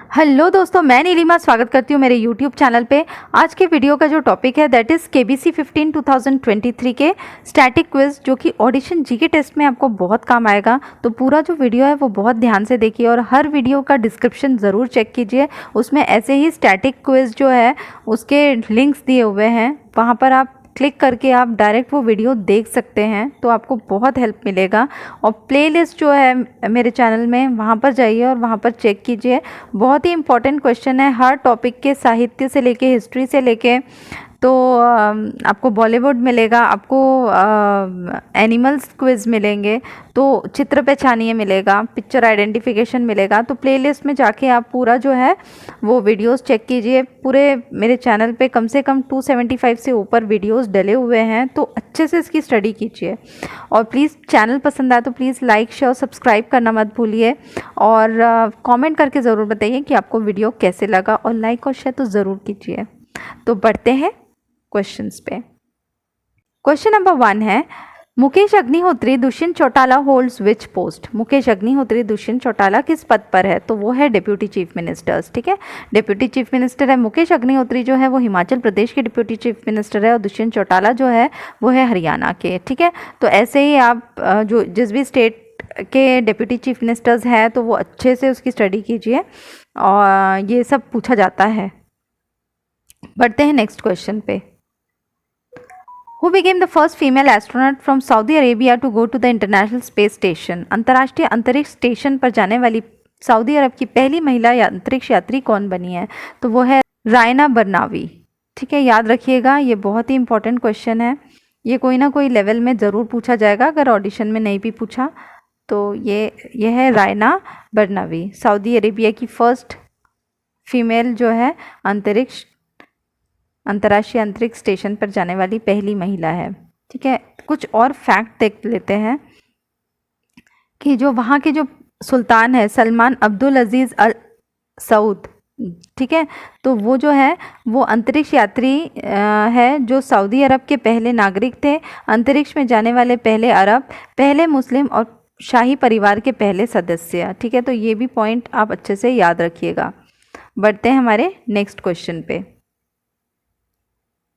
Hello दोस्तों, मैं नीलिमा स्वागत करती हूँ मेरे यूट्यूब चैनल पे। आज के वीडियो का जो टॉपिक है दैट इज़ KBC 15 2023 के स्टैटिक क्विज, जो कि ऑडिशन जीके टेस्ट में आपको बहुत काम आएगा। तो पूरा जो वीडियो है वो बहुत ध्यान से देखिए और हर वीडियो का डिस्क्रिप्शन ज़रूर चेक कीजिए। उसमें ऐसे ही स्टैटिक क्विज जो है उसके लिंक्स दिए हुए हैं, वहाँ पर आप क्लिक करके आप डायरेक्ट वो वीडियो देख सकते हैं, तो आपको बहुत हेल्प मिलेगा। और प्लेलिस्ट जो है मेरे चैनल में, वहाँ पर जाइए और वहाँ पर चेक कीजिए। बहुत ही इंपॉर्टेंट क्वेश्चन है हर टॉपिक के, साहित्य से लेके हिस्ट्री से लेके। तो आपको बॉलीवुड मिलेगा, आपको एनिमल्स क्विज मिलेंगे, तो चित्र पहचानिए मिलेगा, पिक्चर आइडेंटिफिकेशन मिलेगा। तो प्लेलिस्ट में जाके आप पूरा जो है वो वीडियोस चेक कीजिए। पूरे मेरे चैनल पे कम से कम 275 से ऊपर वीडियोस डले हुए हैं, तो अच्छे से इसकी स्टडी कीजिए। और प्लीज़ चैनल पसंद आए तो प्लीज़ लाइक शेयर सब्सक्राइब करना मत भूलिए। और कमेंट करके ज़रूर बताइए कि आपको वीडियो कैसे लगा, और लाइक और शेयर तो ज़रूर कीजिए। तो बढ़ते हैं क्वेश्चंस पे। क्वेश्चन नंबर 1 है, मुकेश अग्निहोत्री दुष्यंत चौटाला होल्ड्स विच पोस्ट। मुकेश अग्निहोत्री दुष्यंत चौटाला किस पद पर है? तो वो है डिप्यूटी चीफ मिनिस्टर्स। ठीक है, डिप्यूटी चीफ मिनिस्टर है मुकेश अग्निहोत्री, जो है वो हिमाचल प्रदेश के डिप्यूटी चीफ मिनिस्टर है, और दुष्यंत चौटाला जो है वो है हरियाणा के। ठीक है, तो ऐसे ही आप जो जिस भी स्टेट के डिप्यूटी चीफ मिनिस्टर्स हैं तो वो अच्छे से उसकी स्टडी कीजिए, और ये सब पूछा जाता है। बढ़ते हैं नेक्स्ट क्वेश्चन पे। Who became the first female astronaut from Saudi Arabia to go to the International Space Station? अंतर्राष्ट्रीय अंतरिक्ष स्टेशन पर जाने वाली सऊदी अरब की पहली महिला अंतरिक्ष यात्री कौन बनी है? तो वो है रायना बरनावी। ठीक है, याद रखिएगा, ये बहुत ही इंपॉर्टेंट क्वेश्चन है। ये कोई ना कोई लेवल में ज़रूर पूछा जाएगा, अगर ऑडिशन में नहीं भी पूछा तो ये है रायना बरनावी, सऊदी अरेबिया की फर्स्ट फीमेल जो है अंतर्राष्ट्रीय अंतरिक्ष स्टेशन पर जाने वाली पहली महिला है। ठीक है, कुछ और फैक्ट देख लेते हैं कि जो वहाँ के जो सुल्तान है सलमान अब्दुल अजीज़ अल सऊद, ठीक है, तो वो जो है वो अंतरिक्ष यात्री है, जो सऊदी अरब के पहले नागरिक थे, अंतरिक्ष में जाने वाले पहले अरब, पहले मुस्लिम और शाही परिवार के पहले सदस्य। ठीक है, तो ये भी पॉइंट आप अच्छे से याद रखिएगा। बढ़ते हैं हमारे नेक्स्ट क्वेश्चन पे।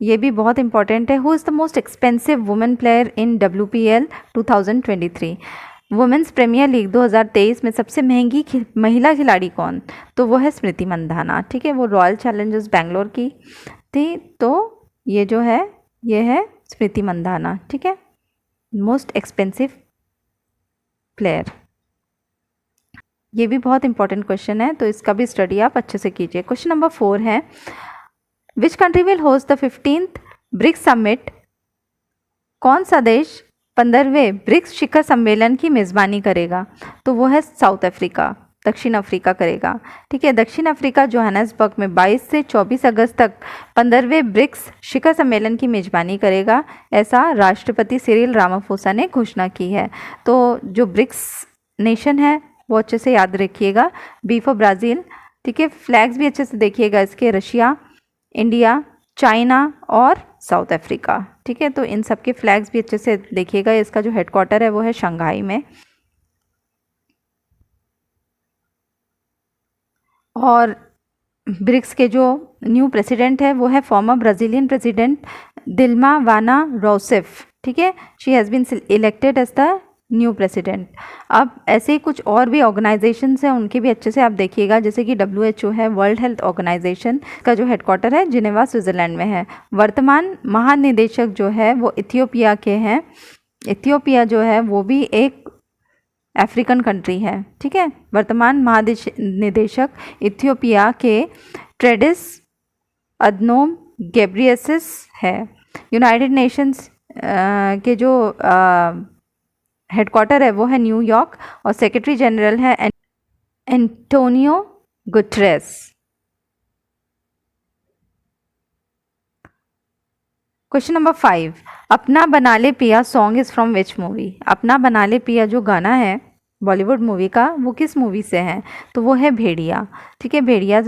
ये भी बहुत इंपॉर्टेंट है। Who is the most expensive women player in WPL 2023? Women's premier league 2023 में सबसे महंगी महिला खिलाड़ी कौन? तो वो है स्मृति मंधाना। ठीक है, वो रॉयल चैलेंजर्स बेंगलोर की थी, तो ये जो है ये है स्मृति मंधाना। ठीक है, मोस्ट एक्सपेंसिव प्लेयर। ये भी बहुत इंपॉर्टेंट क्वेश्चन है, तो इसका भी स्टडी आप अच्छे से कीजिए। क्वेश्चन नंबर 4 है, which country will host the 15th BRICS summit? कौन सा देश 15वें ब्रिक्स शिखर सम्मेलन की मेज़बानी करेगा? तो वो है साउथ अफ्रीका, दक्षिण अफ्रीका करेगा। ठीक है, दक्षिण अफ्रीका जोहान्सबर्ग में 22 से 24 अगस्त तक 15वें ब्रिक्स शिखर सम्मेलन की मेज़बानी करेगा, ऐसा राष्ट्रपति सिरिल रामाफोसा ने घोषणा की है। तो जो ब्रिक्स नेशन है वो अच्छे से याद रखिएगा। B for Brazil. ठीक है, फ्लैग्स भी अच्छे से देखिएगा इसके, रशिया, इंडिया, चाइना और साउथ अफ्रीका। ठीक है, तो इन सब के फ्लैग्स भी अच्छे से देखिएगा। इसका जो हेडक्वार्टर है वो है शंघाई में। और ब्रिक्स के जो न्यू प्रेसिडेंट है वो है फॉर्मर ब्राज़ीलियन प्रेसिडेंट दिल्मा वाना रोसेफ। ठीक है, she has been elected as the new president. अब ऐसे ही कुछ और भी ऑर्गेनाइजेशंस हैं, उनके भी अच्छे से आप देखिएगा, जैसे कि WHO है, वर्ल्ड हेल्थ ऑर्गेनाइजेशन का जो हेडक्वार्टर है जिनेवा स्विट्ज़रलैंड में है। वर्तमान महानिदेशक जो है वो इथियोपिया के हैं। इथियोपिया जो है वो भी एक अफ्रीकन कंट्री है। ठीक है, वर्तमान महानिदेशक इथियोपिया के ट्रेडिस अदनोम गेब्रियसिस है। यूनाइटेड नेशंस के जो हेडक्वार्टर है वो है न्यूयॉर्क, और सेक्रेटरी जनरल है एंटोनियो गुटरेस। क्वेश्चन नंबर 5, अपना बना ले पिया song is from which movie? अपना बना ले पिया जो गाना है बॉलीवुड मूवी का, वो किस मूवी से है? तो वो है भेड़िया। ठीक है, भेड़िया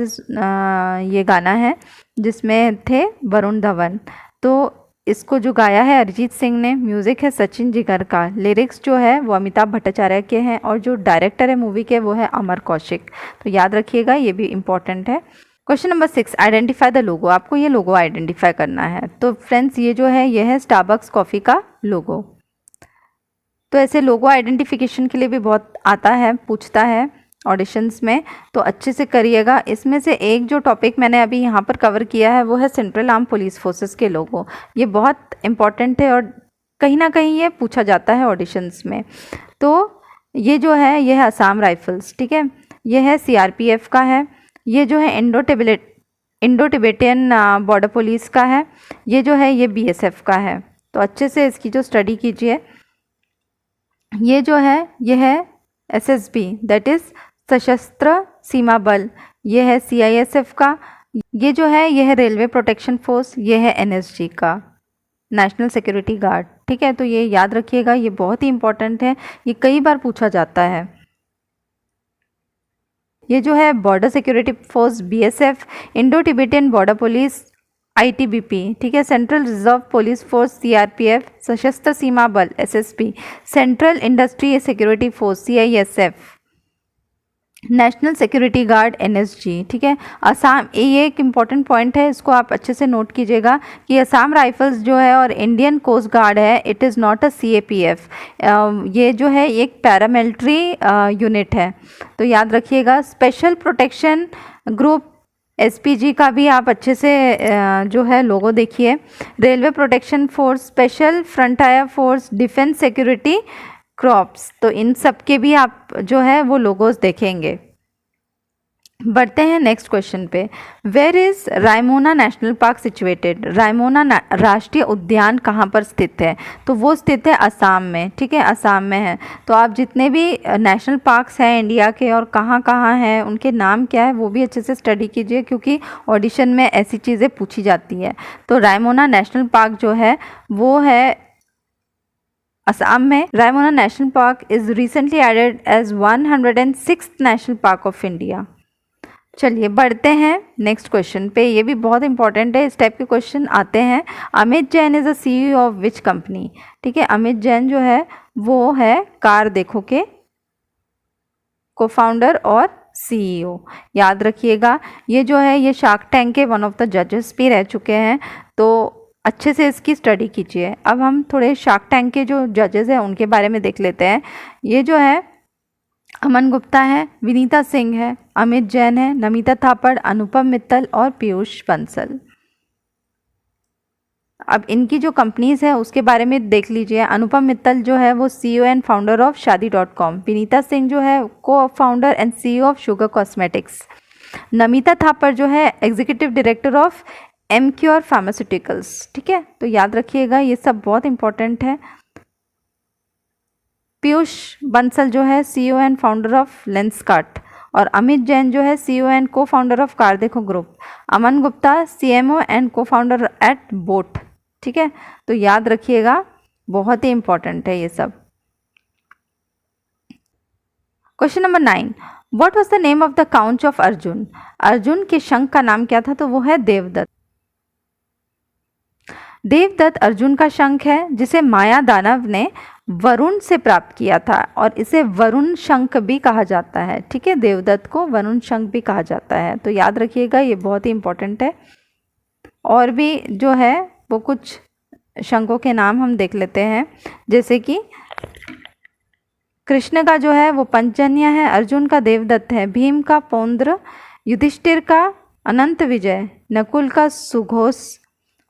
ये गाना है जिसमें थे वरुण धवन। तो इसको जो गाया है अरिजीत सिंह ने, म्यूज़िक है सचिन जिगर का, लिरिक्स जो है वो अमिताभ भट्टाचार्य के हैं और जो डायरेक्टर है मूवी के वो है अमर कौशिक। तो याद रखिएगा, ये भी इम्पॉर्टेंट है। Question number 6, identify the logo. आपको ये लोगो आइडेंटिफाई करना है। तो फ्रेंड्स ये जो है ये है स्टारबक्स कॉफ़ी का लोगो। तो ऐसे लोगो आइडेंटिफिकेशन के लिए भी बहुत आता है, पूछता है ऑडिशंस में, तो अच्छे से करिएगा। इसमें से एक जो टॉपिक मैंने अभी यहाँ पर कवर किया है वो है सेंट्रल आर्म पुलिस फोर्सेस के लोगो। ये बहुत इम्पॉर्टेंट है और कहीं ना कहीं ये पूछा जाता है ऑडिशंस में। तो ये जो है ये है असम राइफल्स, ठीक है, ये है सीआरपीएफ का है, ये जो है इंडो टिबेटियन बॉर्डर पुलिस का है, ये जो है ये बीएसएफ का है। तो अच्छे से इसकी जो स्टडी कीजिए। ये जो है ये है एसएसबी, दैट इज़ सशस्त्र सीमा बल, ये है सीआईएसएफ का, ये जो है ये है रेलवे प्रोटेक्शन फोर्स, ये है एनएसजी का, नेशनल सिक्योरिटी गार्ड। ठीक है, तो ये याद रखिएगा, ये बहुत ही इंपॉर्टेंट है, ये कई बार पूछा जाता है। ये जो है border security force BSF, Indo Tibetan border police ITBP, ठीक है, central reserve police force CRPF, सशस्त्र सीमा बल SSB, central industry security force CISF, national security guard NSG. ठीक है, असम, ये एक इम्पॉर्टेंट पॉइंट है, इसको आप अच्छे से नोट कीजिएगा कि असम राइफल्स जो है और इंडियन कोस्ट गार्ड है, it is not a CAPF, ये जो है एक पैरामिलिट्री यूनिट है। तो याद रखिएगा। स्पेशल प्रोटेक्शन ग्रुप एसपीजी का भी आप अच्छे से जो है लोगो देखिए। Railway protection force, special frontier force, defence security crops, तो इन सब के भी आप जो है वो लोगोस देखेंगे। बढ़ते हैं नेक्स्ट क्वेश्चन पे। Where is Raimona national park situated? Raimona राष्ट्रीय उद्यान कहाँ पर स्थित है? तो वो स्थित है असम में। ठीक है, असम में है। तो आप जितने भी नेशनल पार्क्स हैं इंडिया के और कहाँ कहाँ हैं, उनके नाम क्या है, वो भी अच्छे से स्टडी कीजिए, क्योंकि ऑडिशन में ऐसी चीज़ें पूछी जाती है। तो रायमोना नेशनल पार्क जो है वो है असम में। Raimona national park is recently added as 106th national park of India. चलिए बढ़ते हैं नेक्स्ट क्वेश्चन पे, ये भी बहुत इंपॉर्टेंट है, इस टाइप के क्वेश्चन आते हैं। Amit Jain is a CEO of which company? ठीक है, अमित जैन जो है वो है कार देखो के को फाउंडर और सीईओ। याद रखिएगा, ये जो है ये शार्क टैंक के वन ऑफ द जजेस भी रह चुके हैं, तो अच्छे से इसकी स्टडी कीजिए। अब हम थोड़े शार्क टैंक के जो जजेस हैं उनके बारे में देख लेते हैं। ये जो है अमन गुप्ता है, विनीता सिंह है, अमित जैन है, नमिता थापड़, अनुपम मित्तल और पीयूष बंसल। अब इनकी जो कंपनीज़ है उसके बारे में देख लीजिए। अनुपम मित्तल जो है वो सीईओ एंड फाउंडर ऑफ शादी.com, विनीता सिंह जो है co founder and CEO of Sugar Cosmetics, Namita Thapar जो है executive director of Emcure Pharmaceuticals. ठीक है, तो याद रखिएगा, ये सब बहुत इंपॉर्टेंट है। पीयूष बंसल जो है CEO and founder of Lenskart, और अमित जैन जो है सीईओ एंड को फाउंडर ऑफ कार देखो group, Aman Gupta CMO and को फाउंडर एट बोट। ठीक है, तो याद रखिएगा, बहुत ही इंपॉर्टेंट है ये सब। Question number 9, what was the name of the conch of Arjun? Arjun के शंख का नाम क्या था? तो वो है देवदत्त। देवदत्त अर्जुन का शंख है, जिसे माया दानव ने वरुण से प्राप्त किया था, और इसे वरुण शंख भी कहा जाता है। ठीक है, देवदत्त को वरुण शंख भी कहा जाता है, तो याद रखिएगा, ये बहुत ही इंपॉर्टेंट है। और भी जो है वो कुछ शंखों के नाम हम देख लेते हैं, जैसे कि कृष्ण का जो है वो पंचजन्य है, अर्जुन का देवदत्त है, भीम का पौंद्र, युधिष्ठिर का अनंत विजय, नकुल का सुघोष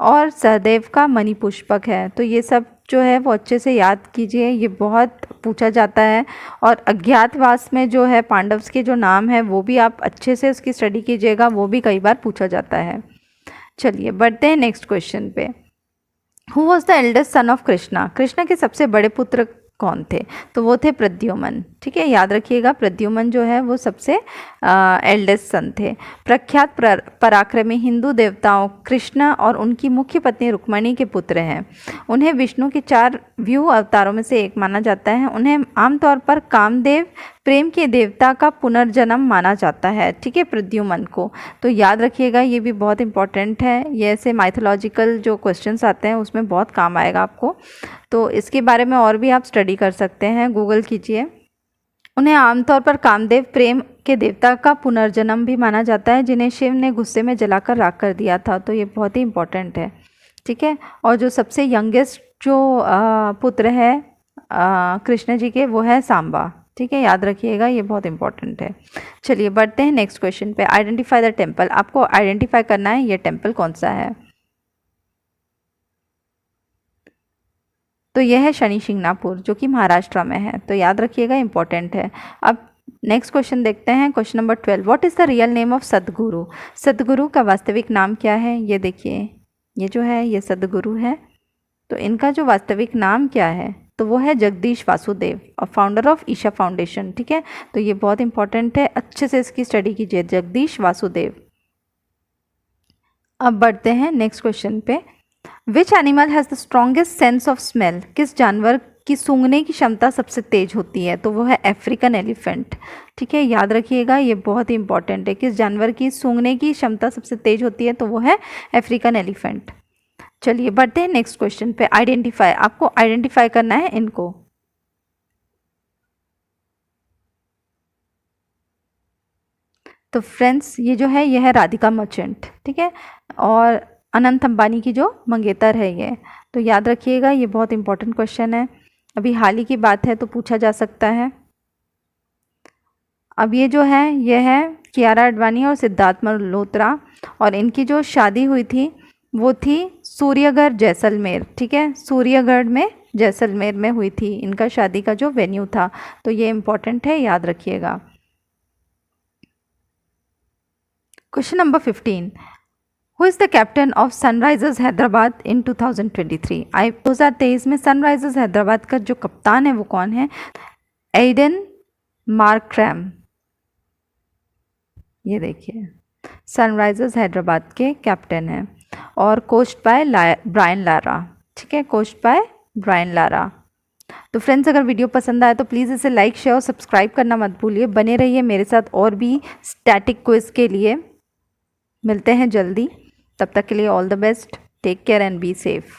और सहदेव का मणिपुष्पक है। तो ये सब जो है वो अच्छे से याद कीजिए, ये बहुत पूछा जाता है। और अज्ञातवास में जो है पांडव्स के जो नाम है वो भी आप अच्छे से उसकी स्टडी कीजिएगा, वो भी कई बार पूछा जाता है। चलिए बढ़ते हैं नेक्स्ट क्वेश्चन पे। Who was the eldest son of Krishna? Krishna के सबसे बड़े पुत्र कौन थे? तो वो थे प्रद्युम्न। ठीक है, याद रखिएगा प्रद्युमन जो है वो सबसे एल्डेस्ट सन थे। प्रख्यात पराक्रमी हिंदू देवताओं कृष्ण और उनकी मुख्य पत्नी रुक्मणी के पुत्र हैं। उन्हें विष्णु के 4 व्यू अवतारों में से एक माना जाता है। उन्हें आमतौर पर कामदेव प्रेम के देवता का पुनर्जन्म माना जाता है। ठीक है, प्रद्युमन को तो याद रखिएगा, ये भी बहुत इंपॉर्टेंट है। ये ऐसे माइथोलॉजिकल जो क्वेश्चंस आते हैं उसमें बहुत काम आएगा आपको, तो इसके बारे में और भी आप स्टडी कर सकते हैं, गूगल कीजिए। उन्हें आमतौर पर कामदेव प्रेम के देवता का पुनर्जन्म भी माना जाता है, जिन्हें शिव ने गुस्से में जलाकर राख कर दिया था। तो ये बहुत ही इंपॉर्टेंट है। ठीक है, और जो सबसे यंगेस्ट जो पुत्र है कृष्ण जी के, वो है सांबा। ठीक है, याद रखिएगा, ये बहुत इंपॉर्टेंट है। चलिए बढ़ते हैं नेक्स्ट क्वेश्चन पे। Identify the temple. आपको आइडेंटिफाई करना है ये टेम्पल कौन सा है। तो यह है शनि शिंगणापुर, जो कि महाराष्ट्र में है। तो याद रखिएगा, इंपॉर्टेंट है। अब नेक्स्ट क्वेश्चन देखते हैं, question number 12। What is the real name of सदगुरु। सदगुरु का वास्तविक नाम क्या है। ये देखिए, ये जो है ये सदगुरु है, तो इनका जो वास्तविक नाम क्या है, तो वो है जगदीश वासुदेव और फाउंडर ऑफ ईशा फाउंडेशन। ठीक है, तो ये बहुत इंपॉर्टेंट है, अच्छे से इसकी स्टडी कीजिए, जगदीश वासुदेव। अब बढ़ते हैं नेक्स्ट क्वेश्चन पे। Which animal has the strongest sense of smell. किस जानवर की सूंघने की क्षमता सबसे तेज होती है। तो वो है अफ्रीकन एलिफेंट। ठीक है, याद रखिएगा, ये बहुत ही इंपॉर्टेंट है। किस जानवर की सूंघने की क्षमता सबसे तेज होती है, तो वो है अफ्रीकन एलिफेंट। चलिए बढ़ते हैं नेक्स्ट क्वेश्चन पे। आइडेंटिफाई, आपको आइडेंटिफाई करना है इनको। तो फ्रेंड्स, ये जो है ये है राधिका मर्चेंट। ठीक है, और अनंत अंबानी की जो मंगेतर है ये। तो याद रखिएगा, ये बहुत इंपॉर्टेंट क्वेश्चन है, अभी हाल ही की बात है तो पूछा जा सकता है। अब ये जो है ये है कियारा आडवाणी और सिद्धार्थ मल्होत्रा, और इनकी जो शादी हुई थी वो थी सूर्यगढ़ जैसलमेर। ठीक है, सूर्यगढ़ में जैसलमेर में हुई थी इनका शादी का जो वेन्यू था। तो ये इंपॉर्टेंट है, याद रखिएगा। Question number 15। Who is the captain of Sunrisers Hyderabad in 2023। 2023 में सनराइजर्स हैदराबाद का जो कप्तान है वो कौन है। एडन मार्क्रैम। ये देखिए, सनराइजर्स हैदराबाद के कैप्टन हैं, और कोच्ड बाय ब्रायन लारा। ठीक है, कोच्ड बाय ब्रायन लारा। तो फ्रेंड्स, अगर वीडियो पसंद आए तो प्लीज़ इसे लाइक शेयर और सब्सक्राइब करना मत भूलिए। बने रहिए मेरे साथ और भी स्टैटिक क्विज के लिए। मिलते हैं जल्दी, तब तक के लिए all the best, take care and be safe.